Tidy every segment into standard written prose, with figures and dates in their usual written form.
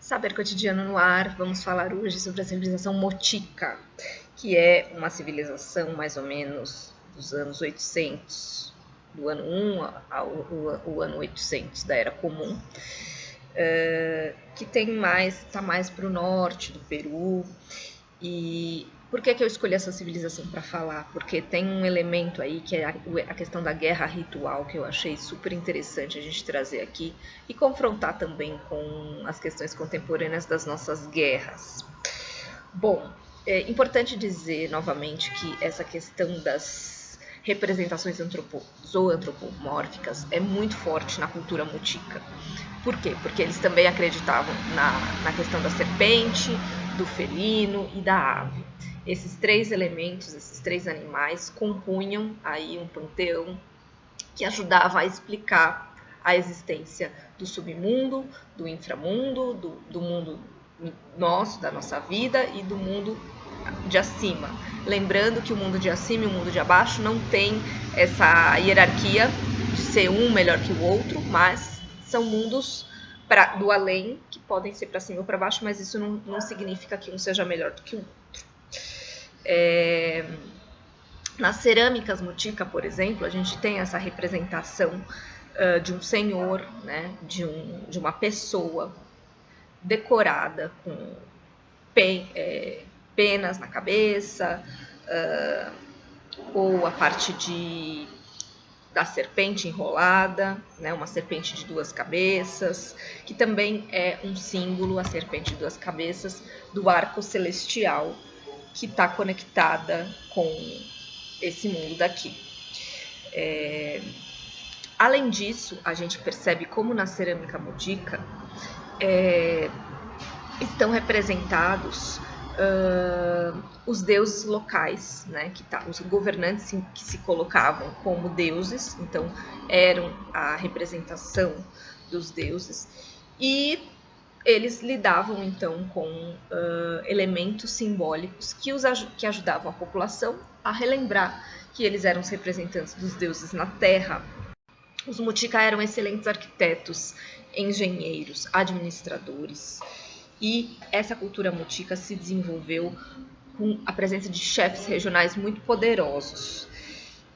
Saber Cotidiano no Ar, vamos falar hoje sobre a civilização Mochica, que é uma civilização mais ou menos dos anos 800, do ano 1 ao ano 800 da Era Comum, que está mais para o norte do Peru. E por que eu escolhi essa civilização para falar? Porque tem um elemento aí que é a questão da guerra ritual, que eu achei super interessante a gente trazer aqui e confrontar também com as questões contemporâneas das nossas guerras. Bom, é importante dizer novamente que essa questão das representações zoantropomórficas é muito forte na cultura mochica. Por quê? Porque eles também acreditavam na questão da serpente, do felino e da ave. Esses três elementos, esses três animais, compunham aí um panteão que ajudava a explicar a existência do submundo, do inframundo, do mundo nosso, da nossa vida e do mundo de acima. Lembrando que o mundo de acima e o mundo de abaixo não tem essa hierarquia de ser um melhor que o outro, mas são mundos do além, que podem ser para cima ou para baixo, mas isso não significa que um seja melhor do que o outro. Nas cerâmicas mochica, por exemplo, a gente tem essa representação de um senhor, né, de uma pessoa decorada com penas na cabeça, ou a parte da serpente enrolada, né, uma serpente de duas cabeças, que também é um símbolo, a serpente de duas cabeças, do arco celestial, que está conectada com esse mundo daqui. Além disso, a gente percebe como na cerâmica mochica estão representados os deuses locais, né, os governantes que se colocavam como deuses, então eram a representação dos deuses, e eles lidavam então com elementos simbólicos que ajudavam a população a relembrar que eles eram os representantes dos deuses na Terra. Os mochica eram excelentes arquitetos, engenheiros, administradores, e essa cultura mochica se desenvolveu com a presença de chefes regionais muito poderosos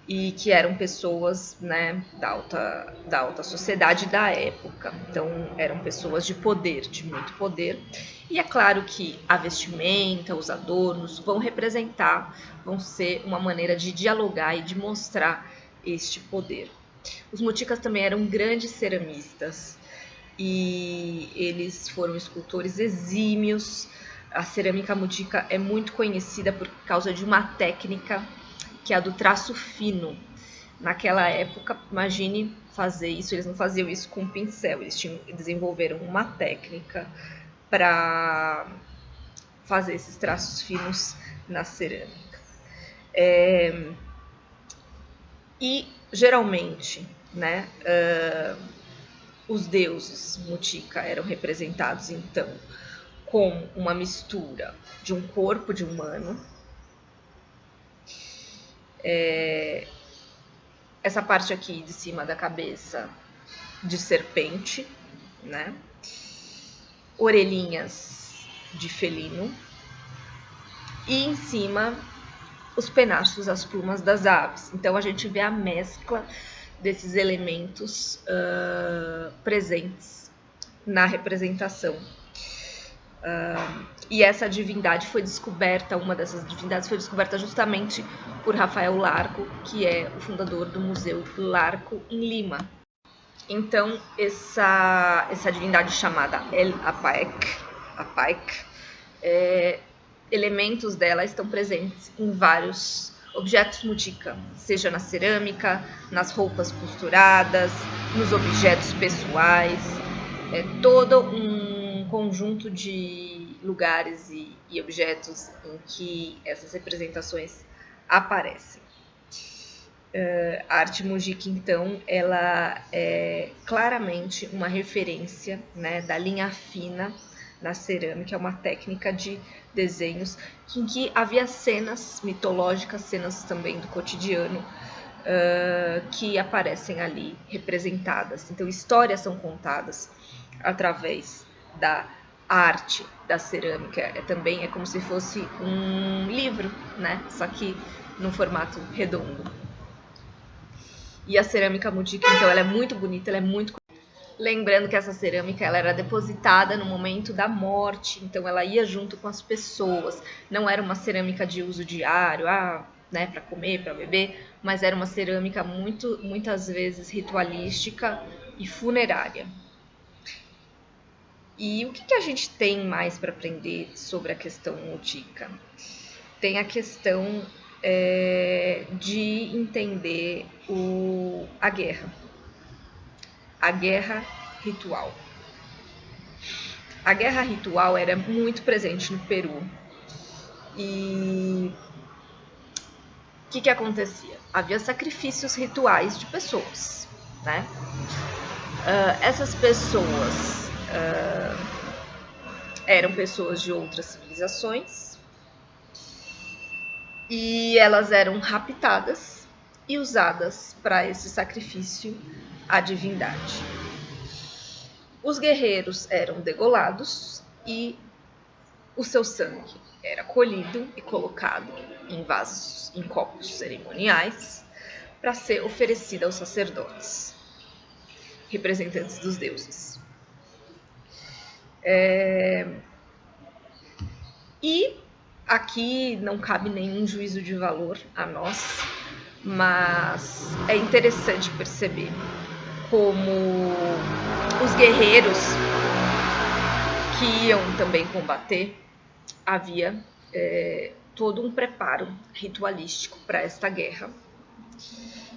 e que eram pessoas, né, da alta sociedade da época. Então eram pessoas de poder, de muito poder. E é claro que a vestimenta, os adornos vão ser uma maneira de dialogar e de mostrar este poder. Os mochicas também eram grandes ceramistas e eles foram escultores exímios. A cerâmica mochica é muito conhecida por causa de uma técnica que é a do traço fino. Naquela época, imagine fazer isso, eles não faziam isso com pincel, eles desenvolveram uma técnica para fazer esses traços finos na cerâmica. E geralmente, né, os deuses mochica eram representados então com uma mistura de um corpo de humano, essa parte aqui de cima da cabeça de serpente, né, orelhinhas de felino e em cima os penachos, as plumas das aves. Então a gente vê a mescla desses elementos presentes na representação. E essa divindade foi descoberta, uma dessas divindades foi descoberta justamente por Rafael Larco, que é o fundador do Museu Larco em Lima. Então essa divindade chamada El Apaek, elementos dela estão presentes em vários objetos mochica, seja na cerâmica, nas roupas costuradas, nos objetos pessoais, todo um conjunto de lugares e objetos em que essas representações aparecem. A arte mochica, então, ela é claramente uma referência, né, da linha fina na cerâmica, é uma técnica de desenhos em que havia cenas mitológicas, cenas também do cotidiano, que aparecem ali representadas. Então, histórias são contadas através da A arte da cerâmica também é como se fosse um livro, né? Só que num formato redondo. E a cerâmica mujica, então, ela é muito bonita, ela é muito... Lembrando que essa cerâmica ela era depositada no momento da morte, então ela ia junto com as pessoas. Não era uma cerâmica de uso diário, né, para comer, para beber, mas era uma cerâmica muitas vezes ritualística e funerária. E o que a gente tem mais para aprender sobre a questão mujica? Tem a questão de entender a guerra. A guerra ritual. A guerra ritual era muito presente no Peru. E o que acontecia? Havia sacrifícios rituais de pessoas, né? Essas pessoas eram pessoas de outras civilizações e elas eram raptadas e usadas para esse sacrifício à divindade. Os guerreiros eram degolados e o seu sangue era colhido e colocado em vasos, em copos cerimoniais, para ser oferecido aos sacerdotes, representantes dos deuses. E aqui não cabe nenhum juízo de valor a nós, mas é interessante perceber como os guerreiros que iam também combater, havia todo um preparo ritualístico para esta guerra.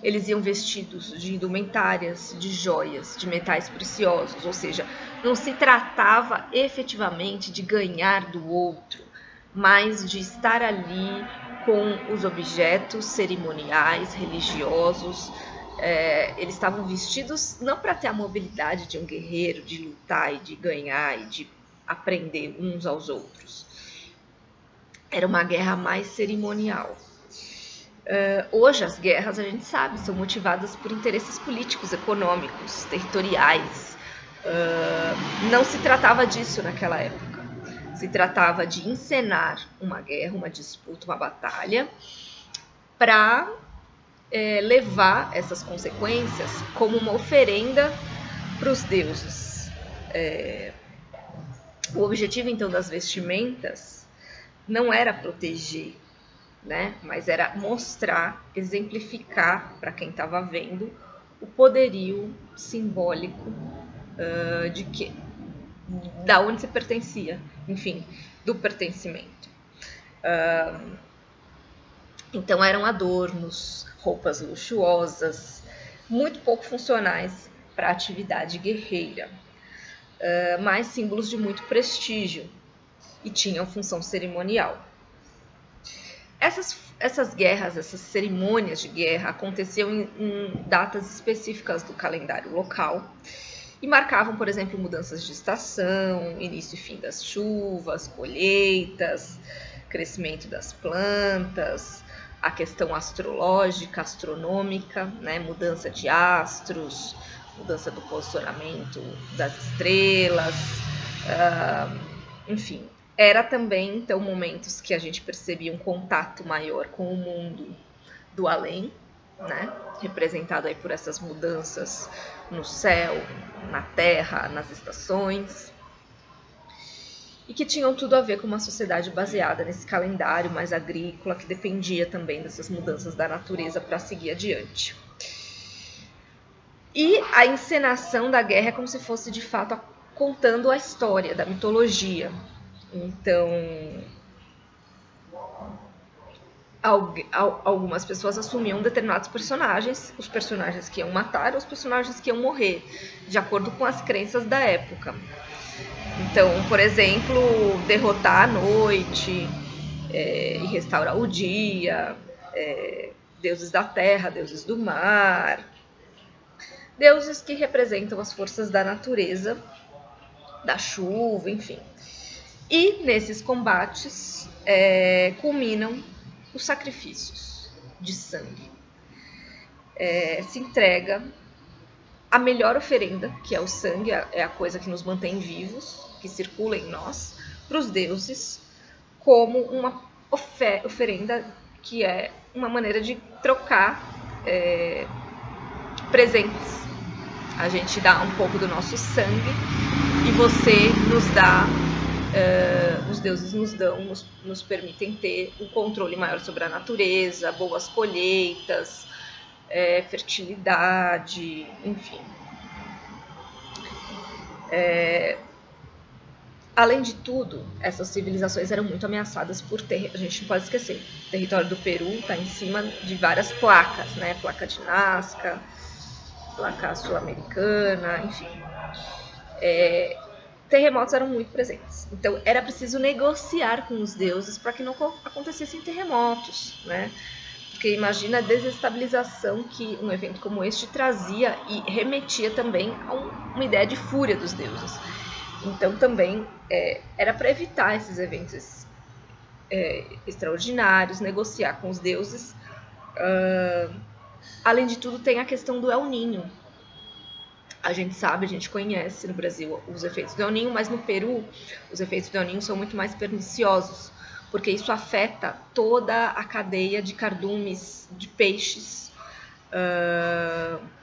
Eles iam vestidos de indumentárias, de joias, de metais preciosos, ou seja, não se tratava efetivamente de ganhar do outro, mas de estar ali com os objetos cerimoniais, religiosos. Eles estavam vestidos não para ter a mobilidade de um guerreiro, de lutar e de ganhar e de aprender uns aos outros. Era uma guerra mais cerimonial. Hoje as guerras, a gente sabe, são motivadas por interesses políticos, econômicos, territoriais. Não se tratava disso naquela época. Se tratava de encenar uma guerra, uma disputa, uma batalha, para levar essas consequências como uma oferenda para os deuses. O objetivo, então, das vestimentas não era proteger, né? Mas era mostrar, exemplificar para quem estava vendo o poderio simbólico de que, da onde você pertencia, enfim, do pertencimento. Então eram adornos, roupas luxuosas, muito pouco funcionais para a atividade guerreira, mas símbolos de muito prestígio e tinham função cerimonial. Essas guerras, essas cerimônias de guerra aconteciam em datas específicas do calendário local e marcavam, por exemplo, mudanças de estação, início e fim das chuvas, colheitas, crescimento das plantas, a questão astrológica, astronômica, né? Mudança de astros, mudança do posicionamento das estrelas, enfim. Era também, então, momentos que a gente percebia um contato maior com o mundo do além, né? Representado aí por essas mudanças no céu, na terra, nas estações, e que tinham tudo a ver com uma sociedade baseada nesse calendário mais agrícola, que dependia também dessas mudanças da natureza para seguir adiante. E a encenação da guerra é como se fosse, de fato, contando a história da mitologia. Então, algumas pessoas assumiam determinados personagens, os personagens que iam matar, os personagens que iam morrer, de acordo com as crenças da época. Então, por exemplo, derrotar a noite e restaurar o dia, deuses da terra, deuses do mar, deuses que representam as forças da natureza, da chuva, enfim. E nesses combates culminam os sacrifícios de sangue. Se entrega a melhor oferenda, que é o sangue, é a coisa que nos mantém vivos, que circula em nós, para os deuses, como uma oferenda que é uma maneira de trocar presentes. A gente dá um pouco do nosso sangue e você nos dá, os deuses nos dão, nos permitem ter um controle maior sobre a natureza, boas colheitas, fertilidade, enfim. Além de tudo, essas civilizações eram muito ameaçadas por a gente não pode esquecer, o território do Peru está em cima de várias placas, né? Placa de Nazca, placa sul-americana, enfim. Terremotos eram muito presentes. Então era preciso negociar com os deuses para que não acontecessem terremotos, né? Porque imagina a desestabilização que um evento como este trazia e remetia também a uma ideia de fúria dos deuses. Então também era para evitar esses eventos extraordinários, negociar com os deuses. Além de tudo, tem a questão do El Niño. A gente sabe, a gente conhece no Brasil os efeitos do El Niño, mas no Peru os efeitos do El Niño são muito mais perniciosos, porque isso afeta toda a cadeia de cardumes, de peixes,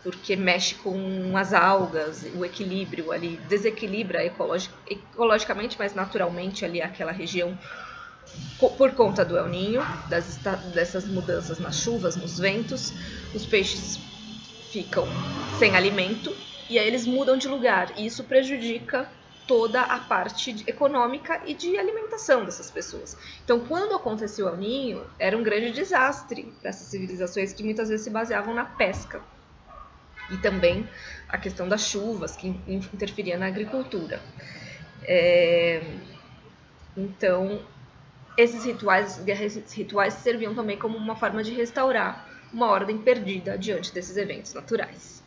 porque mexe com as algas, o equilíbrio ali, desequilibra ecologicamente, mas naturalmente ali aquela região por conta do El Niño, dessas mudanças nas chuvas, nos ventos. Os peixes ficam sem alimento e aí eles mudam de lugar, e isso prejudica toda a parte econômica e de alimentação dessas pessoas. Então, quando aconteceu o El Niño, era um grande desastre para essas civilizações que muitas vezes se baseavam na pesca. E também a questão das chuvas, que interferia na agricultura. Então, esses rituais serviam também como uma forma de restaurar uma ordem perdida diante desses eventos naturais.